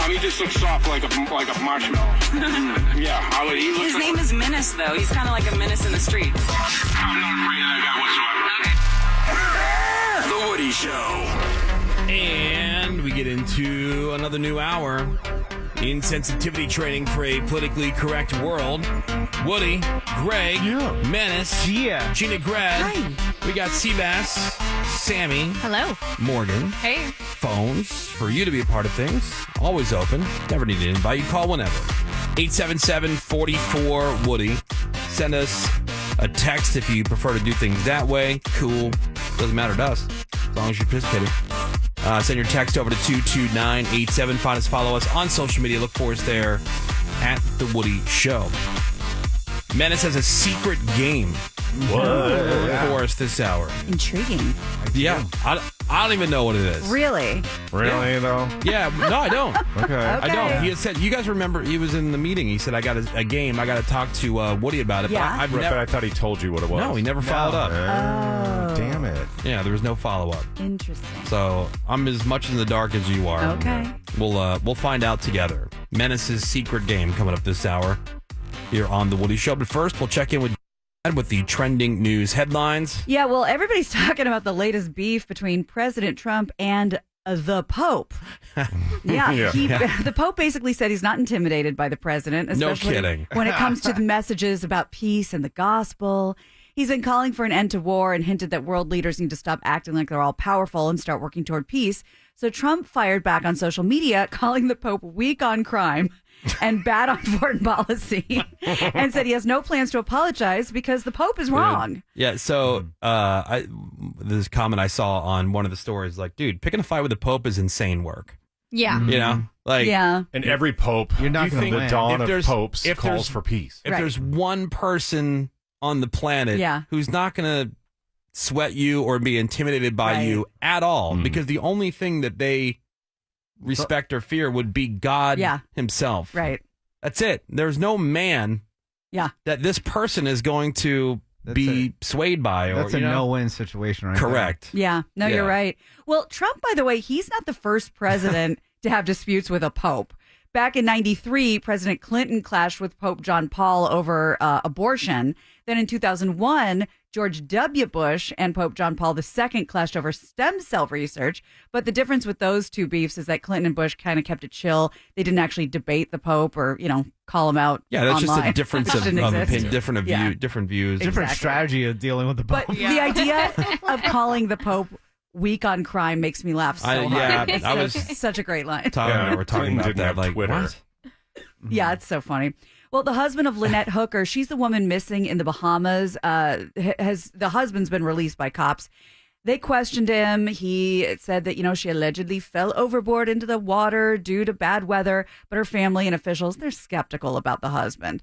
He just looks soft like a marshmallow. His name is Menace, though. He's kind of like a menace in the streets. I'm not afraid of that guy whatsoever. The Woody Show. And we get into another new hour. Insensitivity training for a politically correct world. Woody, Greg, Menace, Gina Greg. Hi. We got Seabass, Sammy. Hello. Morgan. Hey. Phones for you to be a part of things. Always open. Never need an invite. You call whenever. 877-44-WOODY. Send us a text if you prefer to do things that way. Cool. Doesn't matter to us as long as you're participating. Send your text over to 22987. Find us, follow us on social media. Look for us there at The Woody Show. Menace has a secret game for us this hour. Intriguing. Yeah. I don't even know what it is. Really? Really, though? Yeah. No, I don't. Okay. I don't. He had said, you guys remember, he was in the meeting. He said, I got a game. I got to talk to Woody about it. Yeah. But But I thought he told you what it was. No, he never followed up. Damn it. Yeah, there was no follow-up. Interesting. So I'm as much in the dark as you are. Okay. We'll find out together. Menace's secret game coming up this hour here on The Woody Show. But first, we'll check in with the trending news headlines. Yeah, well, everybody's talking about the latest beef between President Trump and the Pope. The Pope basically said he's not intimidated by the president, especially No kidding. when it comes to the messages about peace and the gospel. He's been calling for an end to war and hinted that world leaders need to stop acting like they're all powerful and start working toward peace. So Trump fired back on social media, calling the Pope weak on crime and bad on foreign policy, and said he has no plans to apologize because the Pope is wrong. Yeah, so this comment I saw on one of the stories, like, dude, picking a fight with the Pope is insane work. Yeah. You know? Like, yeah. And every Pope, You're not you gonna think win. the dawn If of there's- popes if calls there's- for peace. If Right. there's one person on the planet who's not going to sweat you or be intimidated by you at all, because the only thing that they respect or fear would be God himself. Right. That's it. There's no man that this person is going to be swayed by. Or, That's a no-win situation right Correct. Yeah. No, you're right. Well, Trump, by the way, he's not the first president to have disputes with a pope. Back in 93, President Clinton clashed with Pope John Paul over abortion. Then in 2001, George W. Bush and Pope John Paul II clashed over stem cell research. But the difference with those two beefs is that Clinton and Bush kind of kept it chill. They didn't actually debate the Pope or, call him out. Yeah, that's online. just a difference of Didn't opinion, exist. different views. Different strategy of dealing with the Pope. But the idea of calling the Pope weak on crime makes me laugh so hard. I was such a great line. Tyler and I were talking Clinton about didn't that. have Like, Twitter. what? Yeah, it's so funny. Well, the husband of Lynette Hooker, she's the woman missing in the Bahamas. The husband's been released by cops. They questioned him. He said that, she allegedly fell overboard into the water due to bad weather, but her family and officials, they're skeptical about the husband.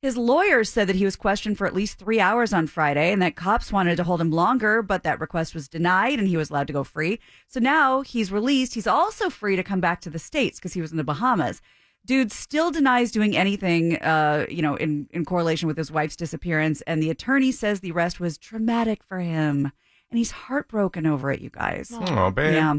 His lawyers said that he was questioned for at least 3 hours on Friday and that cops wanted to hold him longer, but that request was denied and he was allowed to go free. So now he's released. He's also free to come back to the States because he was in the Bahamas. Dude still denies doing anything, in correlation with his wife's disappearance. And the attorney says the arrest was traumatic for him. And he's heartbroken over it, you guys. Oh, babe. Yeah.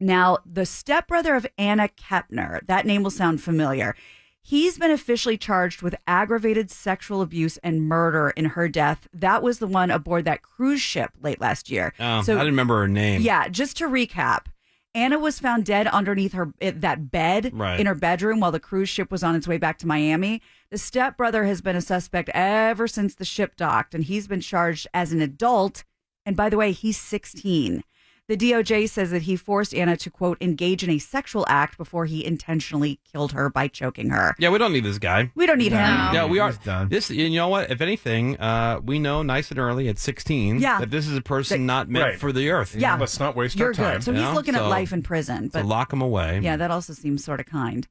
Now, the stepbrother of Anna Kepner, that name will sound familiar. He's been officially charged with aggravated sexual abuse and murder in her death. That was the one aboard that cruise ship late last year. Oh, I didn't remember her name. Yeah, just to recap. Anna was found dead underneath that bed in her bedroom while the cruise ship was on its way back to Miami. The stepbrother has been a suspect ever since the ship docked, and he's been charged as an adult. And by the way, he's 16. The DOJ says that he forced Anna to, quote, engage in a sexual act before he intentionally killed her by choking her. Yeah, we don't need this guy. We don't need him. Yeah, we are. He's done. This, you know what? If anything, we know nice and early at 16 that this is a person not meant for the earth. Yeah. Let's not waste You're our time. good. So he's looking at life in prison. So lock him away. Yeah, that also seems sort of kind.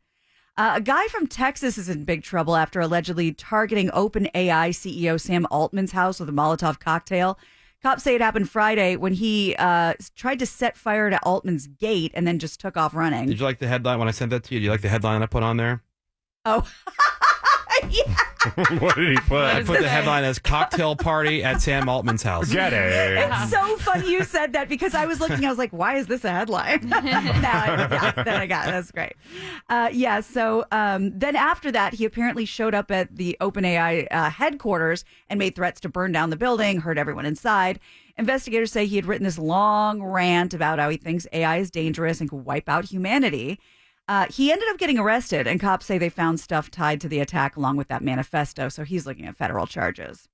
A guy from Texas is in big trouble after allegedly targeting OpenAI CEO Sam Altman's house with a Molotov cocktail. Cops say it happened Friday when he tried to set fire to Altman's gate and then just took off running. Did you like the headline when I sent that to you? Do you like the headline I put on there? Oh, yeah. What did he put? I put the headline as "Cocktail Party at Sam Altman's House." Get it. It's so funny you said that because I was looking, I was like, why is this a headline? Then I got it. That's great. So then after that, he apparently showed up at the OpenAI headquarters and made threats to burn down the building, hurt everyone inside. Investigators say he had written this long rant about how he thinks AI is dangerous and could wipe out humanity. He ended up getting arrested, and cops say they found stuff tied to the attack along with that manifesto, so he's looking at federal charges.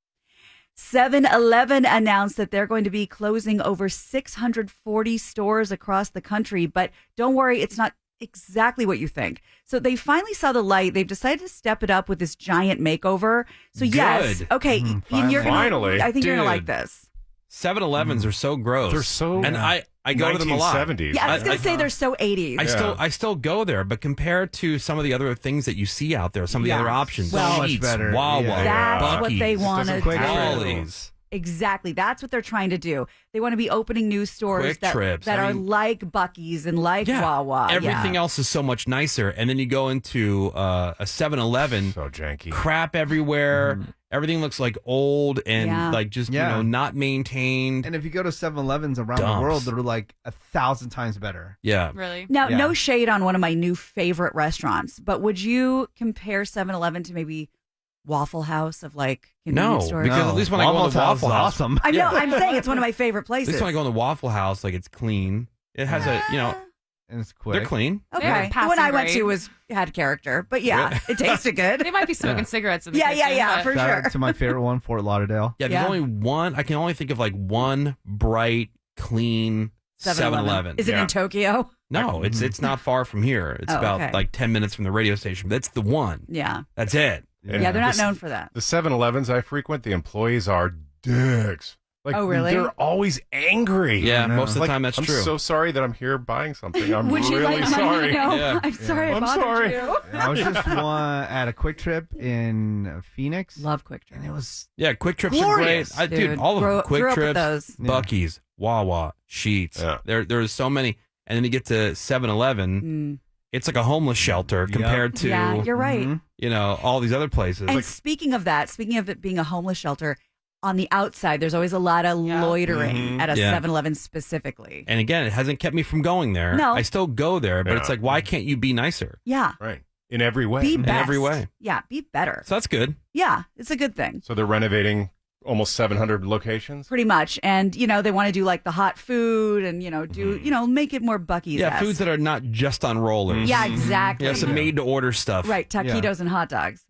7-Eleven announced that they're going to be closing over 640 stores across the country, but don't worry, it's not exactly what you think. So they finally saw the light. They've decided to step it up with this giant makeover. So yes, Good. okay, Ian, Finally. I think you're gonna Dude. like this. 7-Elevens are so gross. They're so and I go to them a lot. 1970s. Yeah, I was gonna say they're so 80s. I still go there, but compared to some of the other things that you see out there, some of the other options, Well, much Sheetz, better. Wawa, Yeah. That's what Buc-ee's, they want to Doesn't do. quite fit. Wally's. Exactly. That's what they're trying to do. They want to be opening new stores Quick that Trips. are I mean- like Buc-ee's and like Wawa. Everything Yeah. else is so much nicer. And then you go into a 7-Eleven, So janky. crap everywhere. Everything looks like old and Yeah. like just, Yeah. not maintained. And if you go to 7-Elevens around Dumps. the world, they're like 1,000 times better. Yeah. Really? Now, Yeah. no shade on one of my new favorite restaurants, but would you compare 7-Eleven to maybe Waffle House of like convenience No, stores? because at least when I go in the House Waffle is House, awesome. I know. I'm saying it's one of my favorite at places. least when I go in the Waffle House, like it's clean. It has And it's quick. they're clean. Okay. They're The passing one I went grade. to had character, but yeah, it tasted good. They might be smoking cigarettes in the kitchen. Yeah, but- for Shout sure. out to my favorite one, Fort Lauderdale. Yeah, there's Yeah. only one. I can only think of like one bright, clean 7-Eleven. Is it Yeah. in Tokyo? No, it's not far from here. It's Oh, about okay. like 10 minutes from the radio station. That's the one. Yeah. That's it. And Yeah, they're not this- known for that. The 7-Elevens I frequent, the employees are dicks. Like, Oh, really? They're always angry. Yeah, most of the Like, time that's I'm true. so sorry that I'm here buying something. I'm Would you really like sorry. money? No, Yeah. I'm sorry I I'm bothered sorry. you. I was just at a Quick Trip in Phoenix. Love Quick Trip. And it was Yeah, Quick Trips Glorious, are great. Dude, all of Grew them. Quick up with Trips, those. Yeah. Buc-ee's, Wawa, Sheetz. Yeah. There's so many. And then you get to 7-Eleven. Mm. It's like a homeless shelter compared to, Yeah, you're right. Mhm. all these other places. And speaking of that, speaking of it being a homeless shelter, on the outside, there's always a lot of loitering at a Yeah. 7-Eleven specifically. And again, it hasn't kept me from going there. No. I still go there, but Yeah. it's like, why can't you be nicer? Yeah. Right. In every way. Be In best. every way. Yeah, be better. So that's good. Yeah, it's a good thing. So they're renovating almost 700 locations. Pretty much. And, they want to do like the hot food and, make it more Buc-ee's. Yeah, foods that are not just on rollers. Yeah, exactly. Yeah, some made to order stuff. Right, taquitos and hot dogs.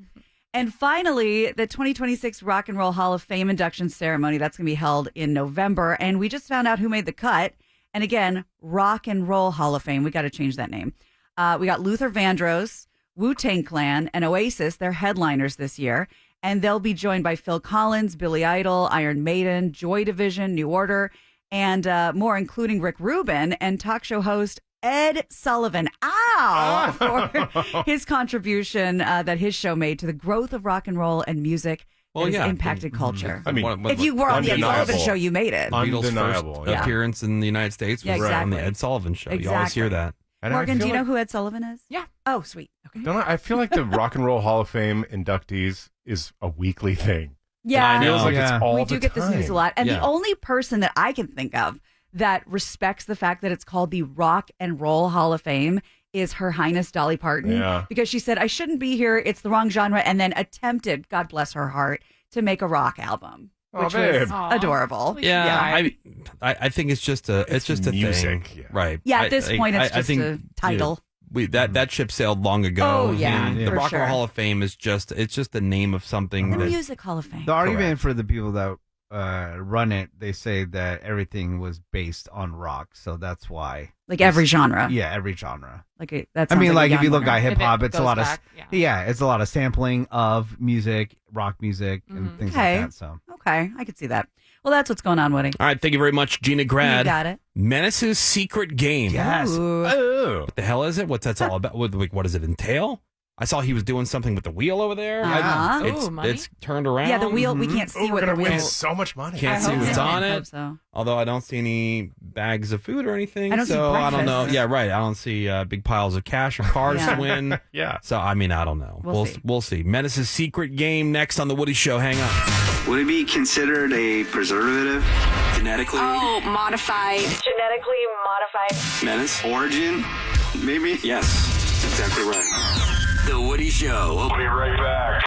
And finally, the 2026 Rock and Roll Hall of Fame induction ceremony, that's going to be held in November. And we just found out who made the cut. And again, Rock and Roll Hall of Fame. We got to change that name. We got Luther Vandross, Wu-Tang Clan, and Oasis. They're headliners this year. And they'll be joined by Phil Collins, Billy Idol, Iron Maiden, Joy Division, New Order, and more, including Rick Rubin and talk show host Ed Sullivan. For his contribution that his show made to the growth of rock and roll and music that has impacted culture. I mean, if you were on the Ed undeniable. Sullivan show, you made it. Beatles' Undeniable, first yeah. appearance in the United States was Yeah, on the exactly. Ed Sullivan show. You always hear that. And I Morgan, feel do you know like- who Ed Sullivan is? Yeah. Oh, sweet. Okay. Don't I feel like the Rock and Roll Hall of Fame inductees is a weekly thing. Yeah. I know. Feels like Yeah. it's all We the do get this time. news a lot. And Yeah. the only person that I can think of that respects the fact that it's called the Rock and Roll Hall of Fame is Her Highness Dolly Parton. Yeah. Because she said, I shouldn't be here. It's the wrong genre. And then attempted, God bless her heart, to make a rock album, Oh, which was babe. Aw. adorable. Yeah, I think it's just a music, thing, yeah. right? Yeah, at this point, it's I just think, a title. that ship sailed long ago. Oh, yeah, And for the Rock and sure. Roll Hall of Fame is just the name of something The that Music Hall of Fame. The argument for the people that run it, they say that everything was based on rock, so that's why. Like every genre. Yeah, every genre. Like that I sounds mean, like like a if you young look winner. at hip hop, If it it's a goes lot back, of yeah. it's a lot of sampling of music, rock music, and things Okay. like that. So Okay, I could see that. Well, that's what's going on, Woody. All right, thank you very much, Gina You Grad. got it. Menace's Secret Game. yes, Ooh. Oh. What the hell is it? What's that's all about? What does it entail? I saw he was doing something with the wheel over there. Uh-huh. Ooh, money? It's turned around. Yeah, the wheel, we can't see Oh, we're what the going to wheel win so much money. Can't I see hope what's so. on I it. hope so. Although I don't see any bags of food or anything. I don't see I don't know. breakfast. Yeah, right. I don't see big piles of cash or cars Yeah. to win. Yeah. So, I mean, I don't know. We'll see. Menace's secret game next on The Woody Show. Hang on. Would it be considered a preservative? Genetically? Oh, modified. Genetically modified. Menace? Origin? Maybe? Yes, that's exactly right. The Woody Show. We'll be right back.